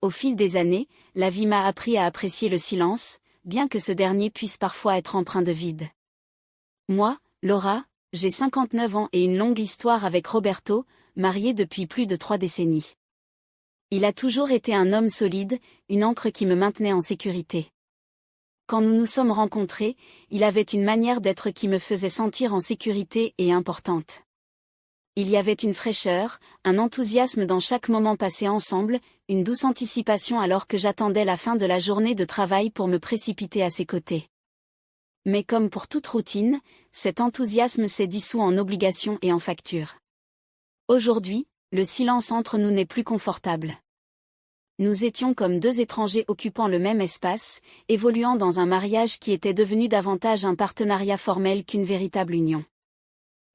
Au fil des années, la vie m'a appris à apprécier le silence, bien que ce dernier puisse parfois être empreint de vide. Moi, Laura, j'ai 59 ans et une longue histoire avec Roberto, marié depuis plus de 3 décennies. Il a toujours été un homme solide, une ancre qui me maintenait en sécurité. Quand nous nous sommes rencontrés, il avait une manière d'être qui me faisait sentir en sécurité et importante. Il y avait une fraîcheur, un enthousiasme dans chaque moment passé ensemble, une douce anticipation alors que j'attendais la fin de la journée de travail pour me précipiter à ses côtés. Mais comme pour toute routine, cet enthousiasme s'est dissous en obligations et en factures. Aujourd'hui, le silence entre nous n'est plus confortable. Nous étions comme 2 étrangers occupant le même espace, évoluant dans un mariage qui était devenu davantage un partenariat formel qu'une véritable union.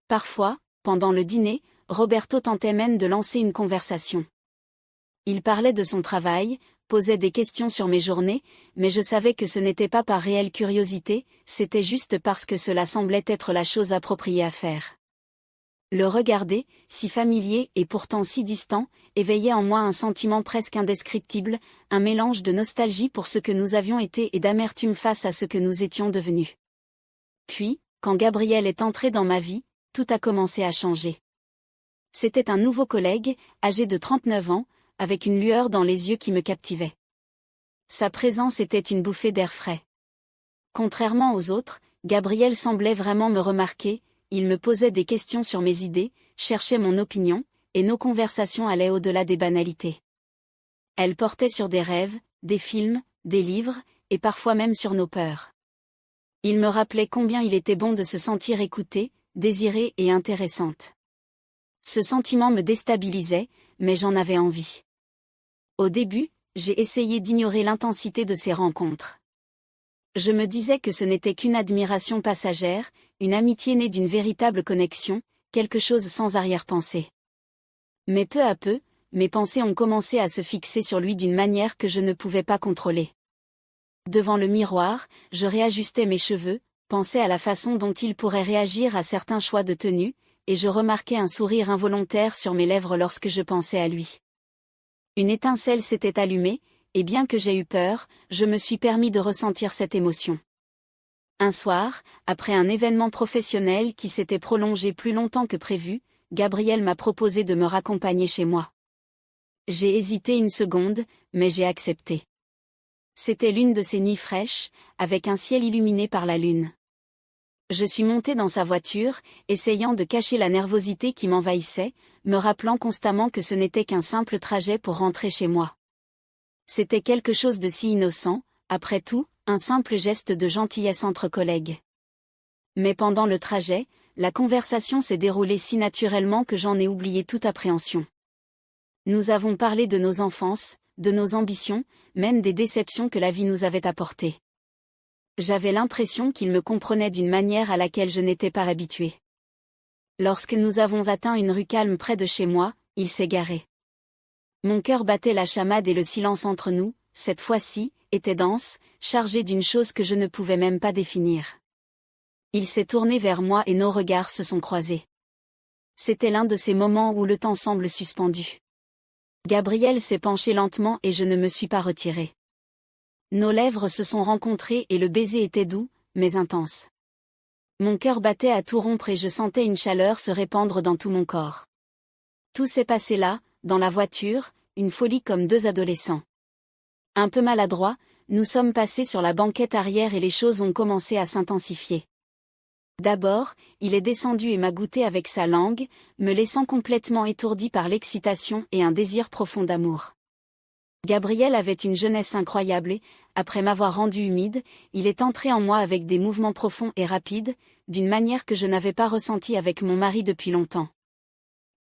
Parfois, pendant le dîner, Roberto tentait même de lancer une conversation. Il parlait de son travail, posait des questions sur mes journées, mais je savais que ce n'était pas par réelle curiosité, c'était juste parce que cela semblait être la chose appropriée à faire. Le regarder, si familier et pourtant si distant, éveillait en moi un sentiment presque indescriptible, un mélange de nostalgie pour ce que nous avions été et d'amertume face à ce que nous étions devenus. Puis, quand Gabriel est entré dans ma vie, tout a commencé à changer. C'était un nouveau collègue, âgé de 39 ans, avec une lueur dans les yeux qui me captivait. Sa présence était une bouffée d'air frais. Contrairement aux autres, Gabriel semblait vraiment me remarquer, il me posait des questions sur mes idées, cherchait mon opinion, et nos conversations allaient au-delà des banalités. Elles portaient sur des rêves, des films, des livres, et parfois même sur nos peurs. Il me rappelait combien il était bon de se sentir écoutée, désirée et intéressante. Ce sentiment me déstabilisait, mais j'en avais envie. Au début, j'ai essayé d'ignorer l'intensité de ces rencontres. Je me disais que ce n'était qu'une admiration passagère, une amitié née d'une véritable connexion, quelque chose sans arrière-pensée. Mais peu à peu, mes pensées ont commencé à se fixer sur lui d'une manière que je ne pouvais pas contrôler. Devant le miroir, je réajustais mes cheveux, pensais à la façon dont il pourrait réagir à certains choix de tenue, et je remarquais un sourire involontaire sur mes lèvres lorsque je pensais à lui. Une étincelle s'était allumée, et bien que j'aie eu peur, je me suis permis de ressentir cette émotion. Un soir, après un événement professionnel qui s'était prolongé plus longtemps que prévu, Gabriel m'a proposé de me raccompagner chez moi. J'ai hésité une seconde, mais j'ai accepté. C'était l'une de ces nuits fraîches, avec un ciel illuminé par la lune. Je suis montée dans sa voiture, essayant de cacher la nervosité qui m'envahissait, me rappelant constamment que ce n'était qu'un simple trajet pour rentrer chez moi. C'était quelque chose de si innocent, après tout, un simple geste de gentillesse entre collègues. Mais pendant le trajet, la conversation s'est déroulée si naturellement que j'en ai oublié toute appréhension. Nous avons parlé de nos enfances, de nos ambitions, même des déceptions que la vie nous avait apportées. J'avais l'impression qu'il me comprenait d'une manière à laquelle je n'étais pas habituée. Lorsque nous avons atteint une rue calme près de chez moi, il s'est garé. Mon cœur battait la chamade et le silence entre nous, cette fois-ci, était dense, chargé d'une chose que je ne pouvais même pas définir. Il s'est tourné vers moi et nos regards se sont croisés. C'était l'un de ces moments où le temps semble suspendu. Gabriel s'est penché lentement et je ne me suis pas retirée. Nos lèvres se sont rencontrées et le baiser était doux, mais intense. Mon cœur battait à tout rompre et je sentais une chaleur se répandre dans tout mon corps. Tout s'est passé là, dans la voiture, une folie comme 2 adolescents. Un peu maladroit, nous sommes passés sur la banquette arrière et les choses ont commencé à s'intensifier. D'abord, il est descendu et m'a goûté avec sa langue, me laissant complètement étourdi par l'excitation et un désir profond d'amour. Gabriel avait une jeunesse incroyable et, après m'avoir rendu humide, il est entré en moi avec des mouvements profonds et rapides, d'une manière que je n'avais pas ressentie avec mon mari depuis longtemps.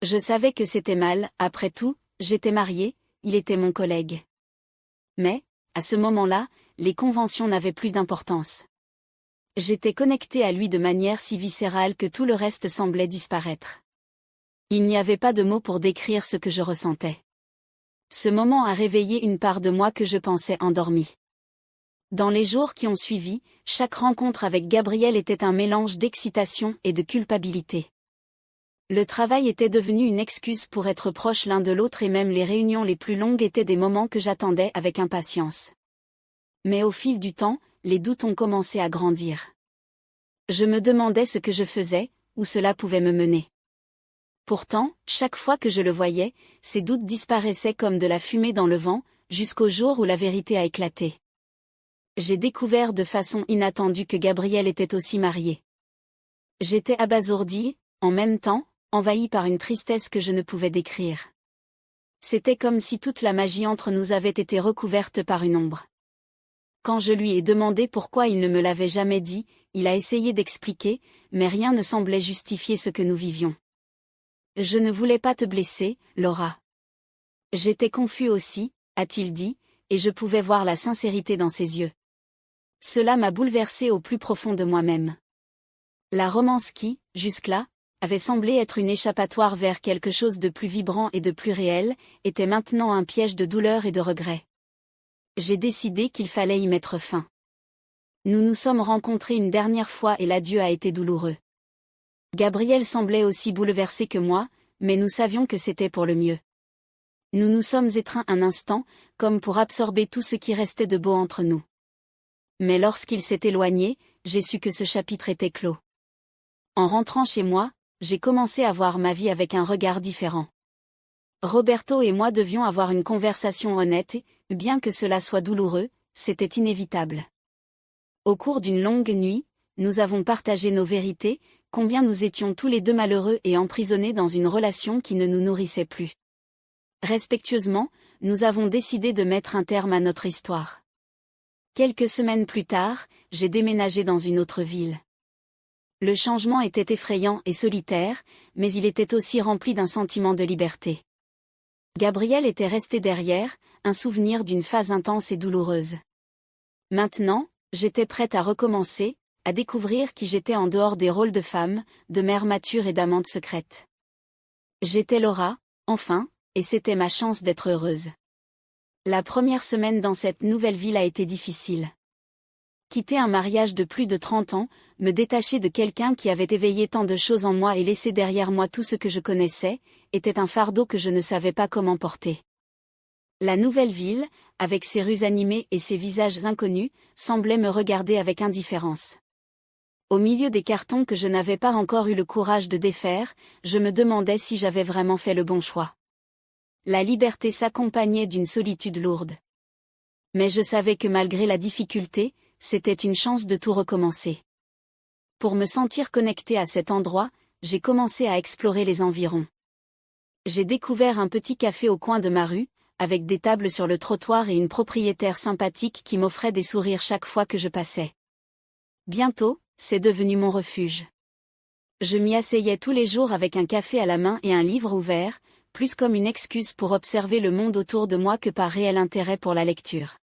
Je savais que c'était mal, après tout, j'étais mariée, il était mon collègue. Mais, à ce moment-là, les conventions n'avaient plus d'importance. J'étais connectée à lui de manière si viscérale que tout le reste semblait disparaître. Il n'y avait pas de mots pour décrire ce que je ressentais. Ce moment a réveillé une part de moi que je pensais endormie. Dans les jours qui ont suivi, chaque rencontre avec Gabriel était un mélange d'excitation et de culpabilité. Le travail était devenu une excuse pour être proche l'un de l'autre et même les réunions les plus longues étaient des moments que j'attendais avec impatience. Mais au fil du temps, les doutes ont commencé à grandir. Je me demandais ce que je faisais, où cela pouvait me mener. Pourtant, chaque fois que je le voyais, ces doutes disparaissaient comme de la fumée dans le vent, jusqu'au jour où la vérité a éclaté. J'ai découvert de façon inattendue que Gabriel était aussi marié. J'étais abasourdie, en même temps, envahie par une tristesse que je ne pouvais décrire. C'était comme si toute la magie entre nous avait été recouverte par une ombre. Quand je lui ai demandé pourquoi il ne me l'avait jamais dit, il a essayé d'expliquer, mais rien ne semblait justifier ce que nous vivions. Je ne voulais pas te blesser, Laura. J'étais confus aussi, a-t-il dit, et je pouvais voir la sincérité dans ses yeux. Cela m'a bouleversée au plus profond de moi-même. La romance qui, jusque-là, avait semblé être une échappatoire vers quelque chose de plus vibrant et de plus réel, était maintenant un piège de douleur et de regret. J'ai décidé qu'il fallait y mettre fin. Nous nous sommes rencontrés une dernière fois et l'adieu a été douloureux. Gabriel semblait aussi bouleversé que moi, mais nous savions que c'était pour le mieux. Nous nous sommes étreints un instant, comme pour absorber tout ce qui restait de beau entre nous. Mais lorsqu'il s'est éloigné, j'ai su que ce chapitre était clos. En rentrant chez moi, j'ai commencé à voir ma vie avec un regard différent. Roberto et moi devions avoir une conversation honnête et, bien que cela soit douloureux, c'était inévitable. Au cours d'une longue nuit, nous avons partagé nos vérités, combien nous étions tous les deux malheureux et emprisonnés dans une relation qui ne nous nourrissait plus. Respectueusement, nous avons décidé de mettre un terme à notre histoire. Quelques semaines plus tard, j'ai déménagé dans une autre ville. Le changement était effrayant et solitaire, mais il était aussi rempli d'un sentiment de liberté. Gabriel était resté derrière, un souvenir d'une phase intense et douloureuse. Maintenant, j'étais prête à recommencer, à découvrir qui j'étais en dehors des rôles de femme, de mère mature et d'amante secrète. J'étais Laura, enfin, et c'était ma chance d'être heureuse. La première semaine dans cette nouvelle ville a été difficile. Quitter un mariage de plus de 30 ans, me détacher de quelqu'un qui avait éveillé tant de choses en moi et laissé derrière moi tout ce que je connaissais, était un fardeau que je ne savais pas comment porter. La nouvelle ville, avec ses rues animées et ses visages inconnus, semblait me regarder avec indifférence. Au milieu des cartons que je n'avais pas encore eu le courage de défaire, je me demandais si j'avais vraiment fait le bon choix. La liberté s'accompagnait d'une solitude lourde. Mais je savais que malgré la difficulté, c'était une chance de tout recommencer. Pour me sentir connecté à cet endroit, j'ai commencé à explorer les environs. J'ai découvert un petit café au coin de ma rue, avec des tables sur le trottoir et une propriétaire sympathique qui m'offrait des sourires chaque fois que je passais. Bientôt, c'est devenu mon refuge. Je m'y asseyais tous les jours avec un café à la main et un livre ouvert, plus comme une excuse pour observer le monde autour de moi que par réel intérêt pour la lecture.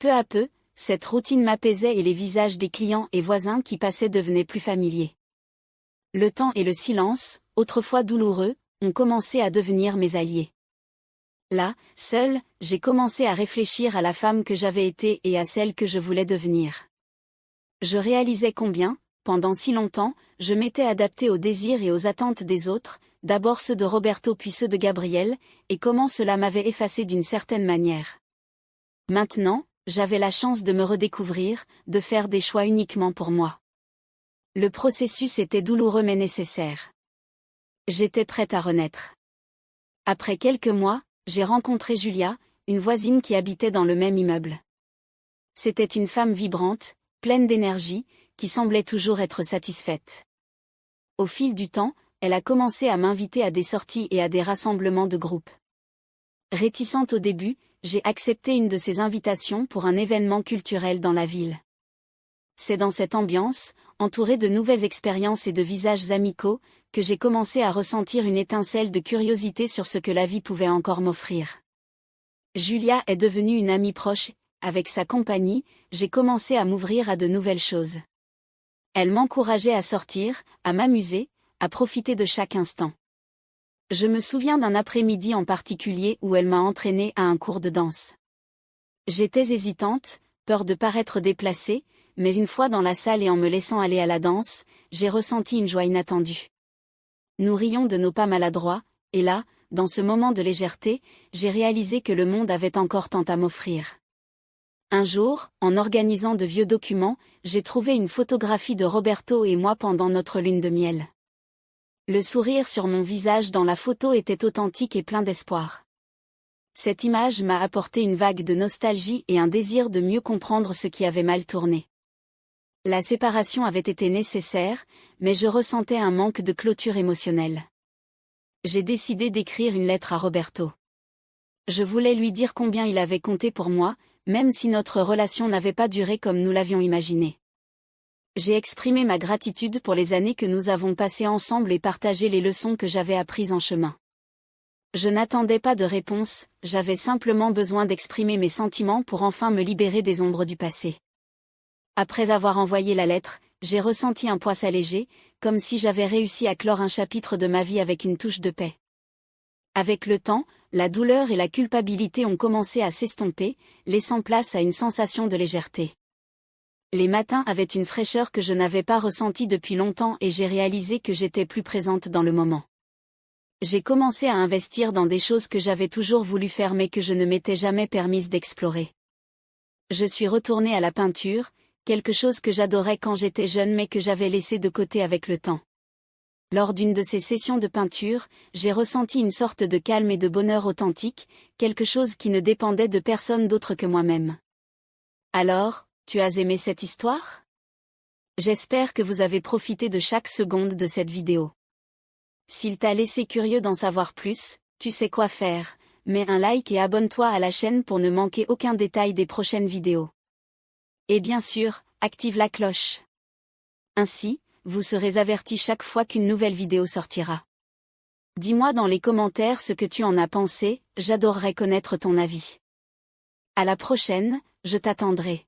Peu à peu, cette routine m'apaisait et les visages des clients et voisins qui passaient devenaient plus familiers. Le temps et le silence, autrefois douloureux, ont commencé à devenir mes alliés. Là, seule, j'ai commencé à réfléchir à la femme que j'avais été et à celle que je voulais devenir. Je réalisais combien, pendant si longtemps, je m'étais adaptée aux désirs et aux attentes des autres, d'abord ceux de Roberto puis ceux de Gabriel, et comment cela m'avait effacé d'une certaine manière. Maintenant, j'avais la chance de me redécouvrir, de faire des choix uniquement pour moi. Le processus était douloureux mais nécessaire. J'étais prête à renaître. Après quelques mois, j'ai rencontré Julia, une voisine qui habitait dans le même immeuble. C'était une femme vibrante, pleine d'énergie, qui semblait toujours être satisfaite. Au fil du temps, elle a commencé à m'inviter à des sorties et à des rassemblements de groupe. Réticente au début, j'ai accepté une de ses invitations pour un événement culturel dans la ville. C'est dans cette ambiance, entourée de nouvelles expériences et de visages amicaux, que j'ai commencé à ressentir une étincelle de curiosité sur ce que la vie pouvait encore m'offrir. Julia est devenue une amie proche, avec sa compagnie, j'ai commencé à m'ouvrir à de nouvelles choses. Elle m'encourageait à sortir, à m'amuser, à profiter de chaque instant. Je me souviens d'un après-midi en particulier où elle m'a entraînée à un cours de danse. J'étais hésitante, peur de paraître déplacée, mais une fois dans la salle et en me laissant aller à la danse, j'ai ressenti une joie inattendue. Nous rions de nos pas maladroits, et là, dans ce moment de légèreté, j'ai réalisé que le monde avait encore tant à m'offrir. Un jour, en organisant de vieux documents, j'ai trouvé une photographie de Roberto et moi pendant notre lune de miel. Le sourire sur mon visage dans la photo était authentique et plein d'espoir. Cette image m'a apporté une vague de nostalgie et un désir de mieux comprendre ce qui avait mal tourné. La séparation avait été nécessaire, mais je ressentais un manque de clôture émotionnelle. J'ai décidé d'écrire une lettre à Roberto. Je voulais lui dire combien il avait compté pour moi, même si notre relation n'avait pas duré comme nous l'avions imaginé. J'ai exprimé ma gratitude pour les années que nous avons passées ensemble et partagé les leçons que j'avais apprises en chemin. Je n'attendais pas de réponse, j'avais simplement besoin d'exprimer mes sentiments pour enfin me libérer des ombres du passé. Après avoir envoyé la lettre, j'ai ressenti un poids s'alléger, comme si j'avais réussi à clore un chapitre de ma vie avec une touche de paix. Avec le temps, la douleur et la culpabilité ont commencé à s'estomper, laissant place à une sensation de légèreté. Les matins avaient une fraîcheur que je n'avais pas ressentie depuis longtemps et j'ai réalisé que j'étais plus présente dans le moment. J'ai commencé à investir dans des choses que j'avais toujours voulu faire mais que je ne m'étais jamais permise d'explorer. Je suis retournée à la peinture, quelque chose que j'adorais quand j'étais jeune mais que j'avais laissé de côté avec le temps. Lors d'une de ces sessions de peinture, j'ai ressenti une sorte de calme et de bonheur authentique, quelque chose qui ne dépendait de personne d'autre que moi-même. Alors, tu as aimé cette histoire? J'espère que vous avez profité de chaque seconde de cette vidéo. S'il t'a laissé curieux d'en savoir plus, tu sais quoi faire, mets un like et abonne-toi à la chaîne pour ne manquer aucun détail des prochaines vidéos. Et bien sûr, active la cloche. Ainsi, vous serez avertis chaque fois qu'une nouvelle vidéo sortira. Dis-moi dans les commentaires ce que tu en as pensé, j'adorerais connaître ton avis. À la prochaine, je t'attendrai.